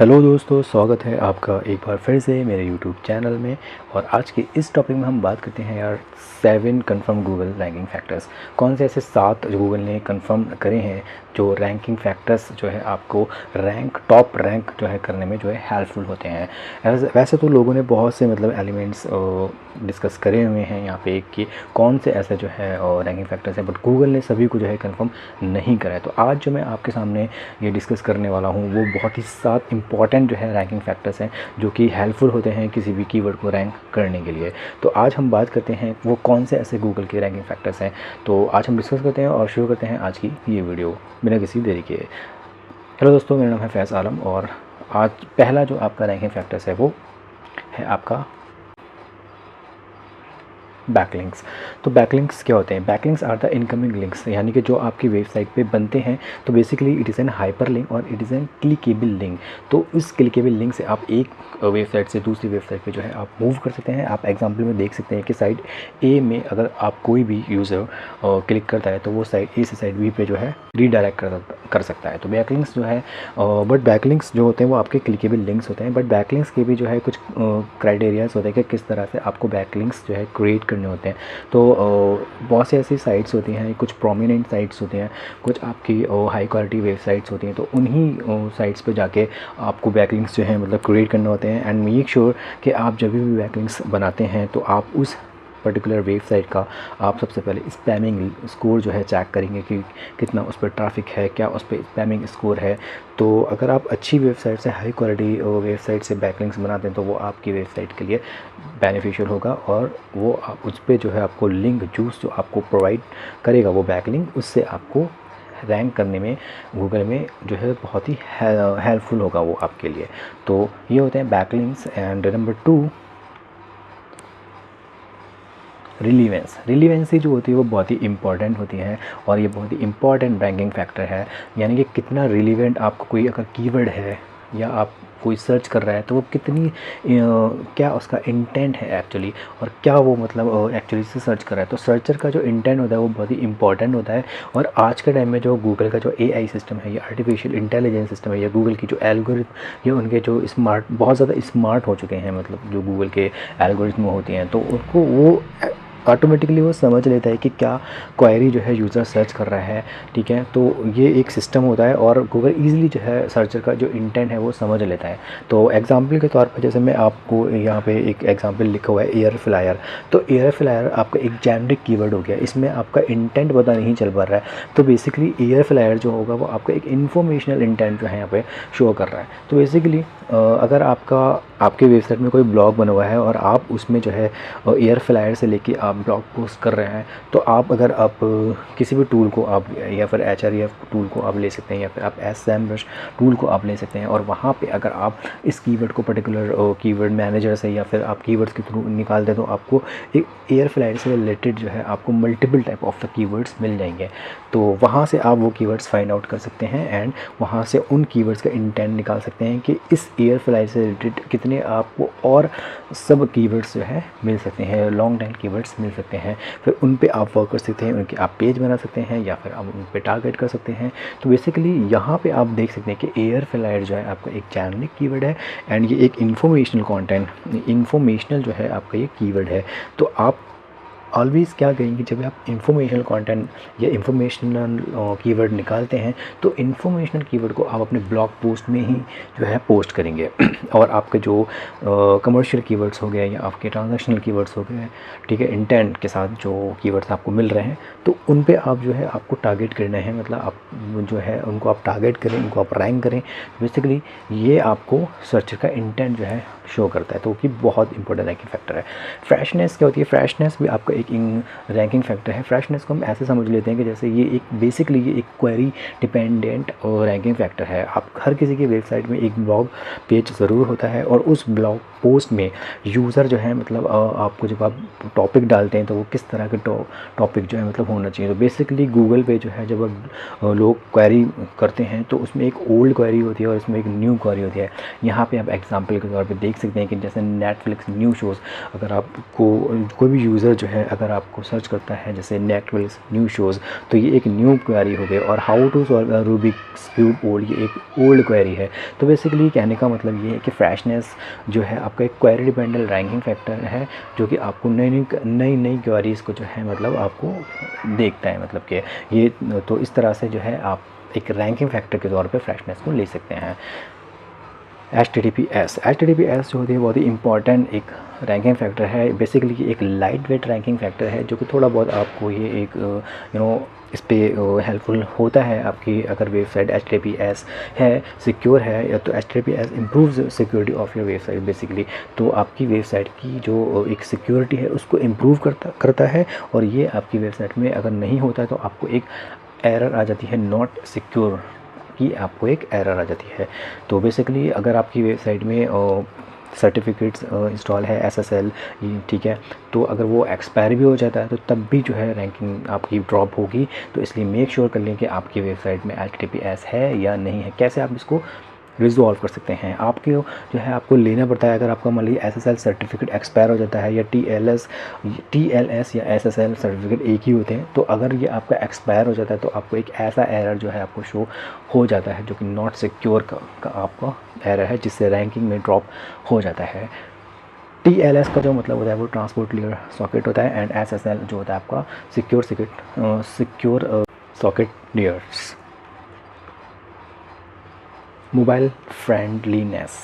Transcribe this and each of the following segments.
Hello दोस्तों, स्वागत है आपका एक बार फिर से मेरे यूट्यूब चैनल में। और आज के इस टॉपिक में हम बात करते हैं यार 7 कंफर्म गूगल रैंकिंग फैक्टर्स। कौन से ऐसे 7 जो गूगल ने कंफर्म करे हैं जो रैंकिंग फैक्टर्स जो है आपको टॉप रैंक जो है करने में जो है हेल्पफुल होते हैं। वैसे तो लोगों ने बहुत से एलिमेंट्स डिस्कस करे हुए हैं यहाँ पे कि कौन से ऐसे जो है रैंकिंग फैक्टर्स हैं, बट गूगल ने सभी को जो है कंफर्म नहीं करा है। तो आज जो मैं आपके सामने ये डिस्कस करने वाला हूँ वो बहुत ही 7 इंपॉर्टेंट जो है रैंकिंग फैक्टर्स हैं जो कि हेल्पफुल होते हैं किसी भी कीवर्ड को रैंक करने के लिए। तो आज हम बात करते हैं वो कौन से ऐसे गूगल के रैंकिंग फैक्टर्स हैं। तो आज हम डिस्कस करते हैं और शुरू करते हैं आज की ये वीडियो बिना किसी देरी के। हेलो दोस्तों, मेरा नाम है फैज़ आलम और आज पहला जो आपका रैंकिंग फैक्टर्स है वो है आपका बैकलिंक्स। तो बैकलिंक्स क्या होते हैं? Backlinks are the incoming links, यानी कि जो आपकी वेबसाइट पे बनते हैं। तो basically it is an hyper link और it is an clickable link. तो इस क्लिकेबल लिंक से आप एक वेबसाइट से दूसरी वेबसाइट पे जो है आप मूव कर सकते हैं। आप एग्जांपल में देख सकते हैं कि साइट ए में अगर आप कोई भी यूज़र क्लिक करता है तो वो साइट ए से साइट बी पे जो है रीडायरेक्ट कर सकता है। तो बैकलिंक्स जो है बट बैकलिंक्स जो होते हैं वो आपके क्लिकेबल लिंक्स होते हैं। बट बैकलिंक्स के भी जो है कुछ क्राइटेरियाज होते हैं कि किस तरह से आपको बैकलिंक्स जो है क्रिएट करने होते हैं। तो बहुत सी ऐसी साइट्स होती हैं, कुछ प्रोमिनेंट साइट्स होती हैं, कुछ आपकी हाई क्वालिटी वेबसाइट्स होती हैं। तो उन्हीं साइट्स पे जाके आपको बैकलिंक्स जो है क्रिएट करने होते हैं। एंड मेक श्योर कि आप जब भी बैकलिंक्स बनाते हैं तो आप उस पर्टिकुलर वेबसाइट का आप सबसे पहले स्पैमिंग स्कोर जो है चेक करेंगे कि कितना उस पर ट्रैफिक है, क्या उस पर स्पैमिंग स्कोर है। तो अगर आप अच्छी वेबसाइट से, हाई क्वालिटी वेबसाइट से बैकलिंक्स बनाते हैं तो वो आपकी वेबसाइट के लिए बेनिफिशियल होगा और वो उस पर जो है आपको लिंक जूस जो आपको प्रोवाइड करेगा वो बैकलिंक, उससे आपको रैंक करने में गूगल में जो है बहुत ही हेल्पफुल होगा वो आपके लिए। तो ये होते हैं बैकलिंक्स। एंड नंबर 2 रिलीवेंसी जो होती है वो बहुत ही इंपॉर्टेंट होती है और ये बहुत ही इंपॉर्टेंट रैंकिंग फैक्टर है। यानी कि कितना रिलीवेंट आपको कोई अगर कीवर्ड है या आप कोई सर्च कर रहा है तो वो कितनी क्या उसका इंटेंट है एक्चुअली, और क्या वो एक्चुअली से सर्च कर रहा है। तो सर्चर का जो इंटेंट होता है वो बहुत ही इंपॉर्टेंट होता है। और आज के टाइम में जो गूगल का जो AI सिस्टम है या आर्टिफिशियल इंटेलिजेंस सिस्टम है या गूगल की जो एल्गोरिथम या उनके जो बहुत ज़्यादा स्मार्ट हो चुके हैं, जो गूगल के एल्गोरिथम होती हैं, तो उनको वो ऑटोमेटिकली वो समझ लेता है कि क्या क्वेरी जो है यूज़र सर्च कर रहा है। ठीक है, तो ये एक सिस्टम होता है और गूगल ईज़िली जो है सर्चर का जो इंटेंट है वो समझ लेता है। तो एग्जांपल के तौर पर जैसे मैं आपको यहाँ पे एक एग्जांपल लिखा हुआ है एयर फ्लायर। तो एयर फ्लायर आपका एक जेनरिक कीवर्ड हो गया, इसमें आपका इंटेंट पता नहीं चल पा रहा है। तो बेसिकली एयर फ्लायर जो होगा वो आपका एक इन्फॉर्मेशनल इंटेंट जो है यहाँ पे शो कर रहा है। तो बेसिकली अगर आपके वेबसाइट में कोई ब्लॉग बना हुआ है और आप उसमें जो है एयर फ्लायर से लेके आप ब्लॉग पोस्ट कर रहे हैं, तो अगर आप किसी भी टूल को आप या फिर HREF टूल को आप ले सकते हैं या फिर आप SEMrush टूल को आप ले सकते हैं। और वहाँ पे अगर आप इस कीवर्ड को पर्टिकुलर कीवर्ड मैनेजर से या फिर आप कीवर्ड्स के थ्रू निकालते हैं तो आपको एक एयर फ्लायर से रिलेटेड जो है आपको multiple type of the keywords मिल जाएंगे। तो वहाँ से आप वो कीवर्ड्स फाइंड आउट कर सकते हैं एंड वहाँ से उन कीवर्ड्स का इंटेंट निकाल सकते हैं कि इस एयर फ्लायर से रिलेटेड कितने आपको और सब कीवर्ड्स जो है मिल सकते हैं, लॉन्ग टाइम कीवर्ड्स मिल सकते हैं। फिर उन पे आप वर्क कर सकते हैं, उनके आप पेज बना सकते हैं या फिर आप उन पे टारगेट कर सकते हैं। तो बेसिकली यहाँ पे आप देख सकते हैं कि एयर फ्लायर जो है आपका एक जेनरिक कीवर्ड है एंड ये एक इन्फॉर्मेशनल जो है आपका ये कीवर्ड है। तो आप ऑलवेज़ क्या करेंगे, जब आप इंफॉर्मेशनल कंटेंट या इंफॉर्मेशनल कीवर्ड निकालते हैं तो इंफॉर्मेशनल कीवर्ड को आप अपने ब्लॉग पोस्ट में ही जो है पोस्ट करेंगे। और आपके जो कमर्शियल कीवर्ड्स हो गए या आपके ट्रांजैक्शनल कीवर्ड्स हो गए, ठीक है, इंटेंट के साथ जो कीवर्ड्स आपको मिल रहे हैं तो उन पे आप जो है आपको टारगेट करना है। आप जो है उनको आप टारगेट करें, उनको आप रैंक करें। बेसिकली ये आपको सर्चर का इंटेंट जो है शो करता है, तो कि बहुत इंपॉर्टेंट रैंकिंग फैक्टर है। फ्रेशनेस क्या होती है? फ्रेशनेस भी आपका एक रैंकिंग फैक्टर है। फ्रेशनेस को हम ऐसे समझ लेते हैं कि जैसे ये एक क्वेरी डिपेंडेंट और रैंकिंग फैक्टर है। आप हर किसी की वेबसाइट में एक ब्लॉग पेज ज़रूर होता है और उस ब्लॉग पोस्ट में यूज़र जो है आपको जब आप टॉपिक डालते हैं तो वो किस तरह के टॉपिक जो है होना चाहिए। तो बेसिकली गूगल पे जो है जब लोग क्वेरी करते हैं तो उसमें एक ओल्ड क्वेरी होती है और उसमें एक न्यू क्वेरी होती है। यहाँ पे आप एग्जांपल के तौर पे देख सकते हैं कि जैसे नेटफ्लिक्स न्यू शोज़, अगर आपको कोई भी यूज़र जो है अगर आपको सर्च करता है जैसे नेटफ्लिक्स न्यू शोज़, तो ये एक न्यू क्वेरी हो गई। और how to solve Rubik's cube old, ये एक ओल्ड क्वेरी है। तो बेसिकली कहने का मतलब ये है कि फ्रेशनेस जो है आपका एक क्वेरी डिपेंडेंट रैंकिंग फैक्टर है, जो कि आपको नई नई क्वेरीज़ को जो है मतलब आपको देखता है, मतलब कि ये तो इस तरह से जो है आप एक रैंकिंग फैक्टर के तौर पे फ्रेशनेस को ले सकते हैं। HTTPS जो होती है बहुत ही इंपॉर्टेंट एक रैंकिंग फैक्टर है। बेसिकली एक लाइट वेट रैंकिंग फैक्टर है, जो कि थोड़ा बहुत आपको ये एक इस पर हेल्पफुल होता है। आपकी अगर वेबसाइट HTTPS है, सिक्योर है, या तो HTTPS improves security of your website basically. तो आपकी वेबसाइट की जो एक सिक्योरिटी है उसको इम्प्रूव करता है। और ये आपकी वेबसाइट में अगर नहीं होता है तो आपको एक एरर आ जाती है, नॉट सिक्योर की आपको एक एरर आ जाती है। तो बेसिकली अगर आपकी वेबसाइट में सर्टिफिकेट्स इंस्टॉल है SSL, ठीक है, तो अगर वो एक्सपायर भी हो जाता है तो तब भी जो है रैंकिंग आपकी ड्रॉप होगी। तो इसलिए मेक श्योर कर लें कि आपकी वेबसाइट में HTTPS है या नहीं है। कैसे आप इसको रिजॉल्व कर सकते हैं? आपके जो है आपको लेना पड़ता है, अगर आपका मान लीजिए SSL सर्टिफिकेट एक्सपायर हो जाता है, या TLS या SSL सर्टिफिकेट एक ही होते हैं, तो अगर ये आपका एक्सपायर हो जाता है तो आपको एक ऐसा एरर जो है आपको शो हो जाता है, जो कि नॉट सिक्योर का आपका एरर है, जिससे रैंकिंग में ड्रॉप हो जाता है। TLS का जो मतलब होता है वो ट्रांसपोर्ट लेयर सॉकेट होता है, एंड SSL जो होता है आपका secure socket layers. Mobile friendliness.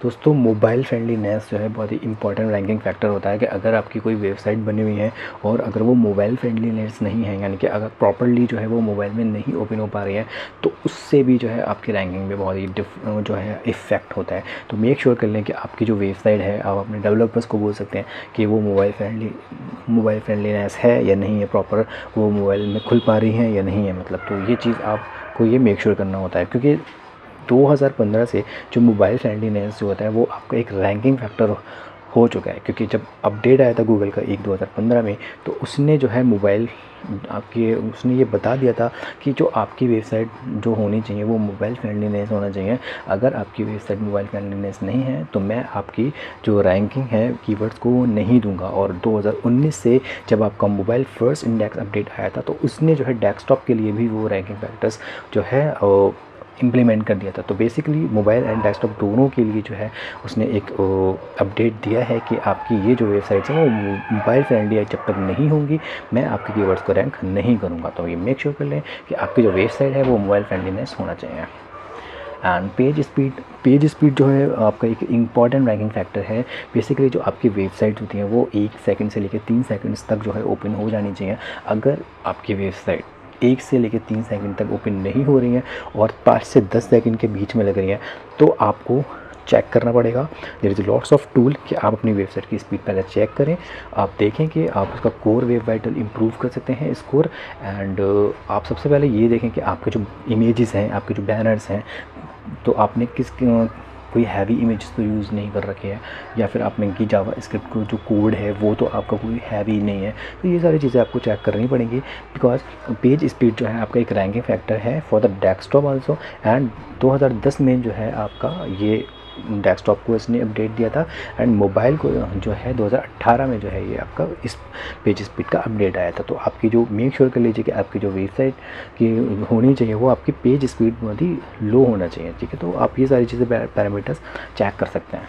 दोस्तों, मोबाइल फ्रेंडलीनेस जो है बहुत ही इंपॉर्टेंट रैंकिंग फैक्टर होता है कि अगर आपकी कोई वेबसाइट बनी हुई है और अगर वो मोबाइल फ्रेंडलीनेस नहीं है, यानी कि अगर प्रॉपर्ली जो है वो मोबाइल में नहीं ओपन हो पा रही है, तो उससे भी जो है आपकी रैंकिंग में बहुत ही जो है इफ़ेक्ट होता है। तो मेक श्योर कर लें कि आपकी जो वेबसाइट है, आप अपने डेवलपर्स को बोल सकते हैं कि वो मोबाइल फ्रेंडलीनेस है या नहीं है, प्रॉपर वो मोबाइल में खुल पा रही है या नहीं है, मतलब। तो ये चीज़ आपको ये मेक श्योर करना होता है, क्योंकि 2015 से जो मोबाइल फ्रेंडलीनेस जो होता है वो आपका एक रैंकिंग फैक्टर हो चुका है। क्योंकि जब अपडेट आया था गूगल का 2015 में, तो उसने जो है उसने ये बता दिया था कि जो आपकी वेबसाइट जो होनी चाहिए वो मोबाइल फ्रेंडलीनेस होना चाहिए। अगर आपकी वेबसाइट मोबाइल फ्रेंडलीनेस नहीं है तो मैं आपकी जो रैंकिंग है कीवर्ड्स को वो नहीं दूंगा। और 2019 से जब आपका मोबाइल फर्स्ट इंडेक्स अपडेट आया था, तो उसने जो है डेस्कटॉप के लिए भी वो रैंकिंग फैक्टर्स जो है इम्प्लीमेंट कर दिया था। तो बेसिकली मोबाइल एंड डेस्कटॉप दोनों के लिए जो है उसने एक अपडेट दिया है कि आपकी ये जो वेबसाइट्स हैं वो मोबाइल फ्रेंडली जब तक नहीं होंगी, मैं आपके कीवर्ड्स को रैंक नहीं करूँगा। तो ये मेक श्योर कर लें कि आपकी जो वेबसाइट है वो मोबाइल फ्रेंडलीनेस होना चाहिए। एंड पेज स्पीड जो है आपका एक इम्पॉर्टेंट रैंकिंग फैक्टर है। बेसिकली जो आपकी वेबसाइट होती हैं वो 1 सेकंड से लेकर 3 सेकंड्स तक जो है ओपन हो जानी चाहिए। अगर आपकी वेबसाइट 1 से लेकर 3 सेकंड तक ओपन नहीं हो रही हैं और 5 से 10 सेकंड के बीच में लग रही हैं, तो आपको चेक करना पड़ेगा। There is lots of tool कि आप अपनी वेबसाइट की स्पीड पहले चेक करें। आप देखें कि आप उसका कोर वेब वाइटल इंप्रूव कर सकते हैं स्कोर। एंड आप सबसे पहले ये देखें कि आपके जो इमेजेस हैं, आपके जो बैनर्स हैं, तो आपने कोई हैवी इमेजेस तो यूज़ नहीं कर रखे हैं, या फिर आपने की जावा स्क्रिप्ट को जो कोड है वो तो आपका कोई हैवी नहीं है। तो ये सारी चीज़ें आपको चेक करनी पड़ेंगी, बिकॉज पेज स्पीड जो है आपका एक रैंकिंग फैक्टर है for the desktop also. And 2010 में जो है आपका ये डेस्कटॉप को इसने अपडेट दिया था, एंड मोबाइल को जो है 2018 में जो है ये आपका इस पेज स्पीड का अपडेट आया था। तो आपकी जो मेक श्योर कर लीजिए कि आपकी जो वेबसाइट की होनी चाहिए वो आपकी पेज स्पीड बहुत ही लो होना चाहिए, ठीक है। तो आप ये सारी चीज़ें पैरामीटर्स चेक कर सकते हैं।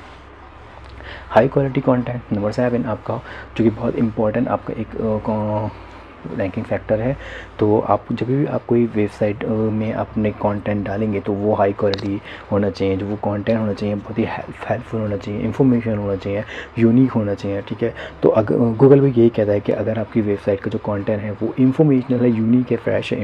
हाई क्वालिटी कंटेंट नंबर 7 आपका, जो कि बहुत इंपॉर्टेंट आपका एक रैंकिंग फैक्टर है। तो आप जब भी आप कोई वेबसाइट में अपने कंटेंट डालेंगे तो वो हाई क्वालिटी होना चाहिए। जो वो कंटेंट होना चाहिए बहुत ही हेल्पफुल होना चाहिए, इन्फॉर्मेशन होना चाहिए, यूनिक होना चाहिए, ठीक है। तो अगर गूगल भी यही कहता है कि अगर आपकी वेबसाइट का जो कंटेंट है वो इन्फॉर्मेशनल है, यूनिक है, फ्रेश है,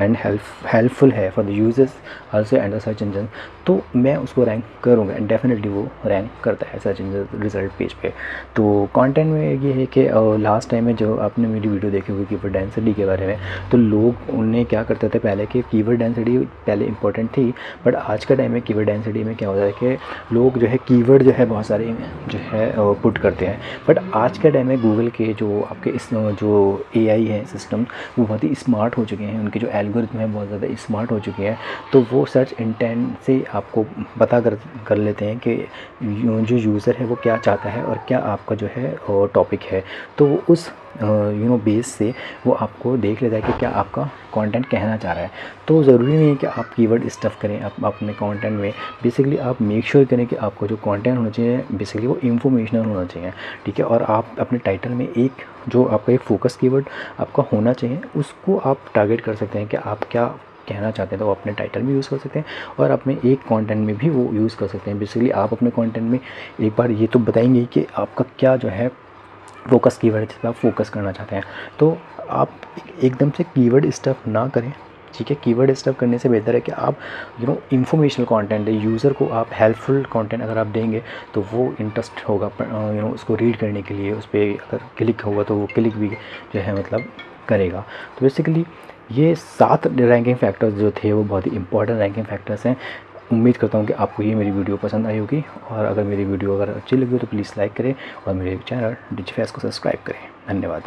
एंड हेल्पफुल है for the users also and the search engine, तो मैं उसको रैंक करूँगा। एंड डेफिनेटली वो रैंक करता है सर्च इंजन रिजल्ट पेज पे। तो कंटेंट में ये है कि लास्ट टाइम में जो आपने मेरी वीडियो देखी होगी कि कीवर्ड डेंसिटी के बारे में। तो लोग उन्हें क्या करते थे पहले कि कीवर्ड डेंसिटी पहले इंपॉर्टेंट थी, बट आज के टाइम में कीवर्ड डेंसिटी में क्या होता है कि लोग जो है कीवर्ड जो है बहुत सारे जो है पुट करते हैं। बट आज के टाइम में गूगल के जो आपके इस जो एआई है सिस्टम, वो बहुत ही स्मार्ट हो चुके हैं, उनके जो एल्गोरिथम है बहुत ज़्यादा स्मार्ट हो चुके हैं। तो वो सर्च इंटेंट से आपको पता कर लेते हैं कि जो यूज़र है वो क्या चाहता है और क्या आपका जो है टॉपिक है। तो वो उस बेस से वो आपको देख लेता है कि क्या आपका कंटेंट कहना चाह रहा है। तो ज़रूरी नहीं है कि आप कीवर्ड स्टफ़ करें आप अपने कंटेंट में। बेसिकली आप मेक श्योर करें कि आपको जो कंटेंट होना चाहिए बेसिकली वो इंफॉर्मेशनल होना चाहिए, ठीक है। और आप अपने टाइटल में एक जो आपका एक फोकस कीवर्ड आपका होना चाहिए, उसको आप टारगेट कर सकते हैं कि आप क्या कहना चाहते हैं। तो वो अपने टाइटल में यूज़ कर सकते हैं और अपने एक कंटेंट में भी वो यूज़ कर सकते हैं। बेसिकली आप अपने कंटेंट में एक बार ये तो बताएंगे कि आपका क्या जो है फोकस कीवर्ड है जिस पर आप फोकस करना चाहते हैं। तो आप एकदम से कीवर्ड स्टफ़ ना करें, ठीक है। कीवर्ड स्टफ़ करने से बेहतर है कि आप इंफॉर्मेशनल कंटेंट है, यूज़र को आप हेल्पफुल कंटेंट अगर आप देंगे तो वो इंटरेस्ट होगा उसको रीड करने के लिए। उस पर अगर क्लिक होगा तो वो क्लिक भी जो है मतलब करेगा। तो बेसिकली ये 7 रैंकिंग फैक्टर्स जो थे वो बहुत ही इंपॉर्टेंट रैंकिंग फैक्टर्स हैं। उम्मीद करता हूँ कि आपको ये मेरी वीडियो पसंद आई होगी, और अगर मेरी वीडियो अगर अच्छी लगी हो तो प्लीज़ लाइक करें और मेरे चैनल डिजिफेस को सब्सक्राइब करें। धन्यवाद।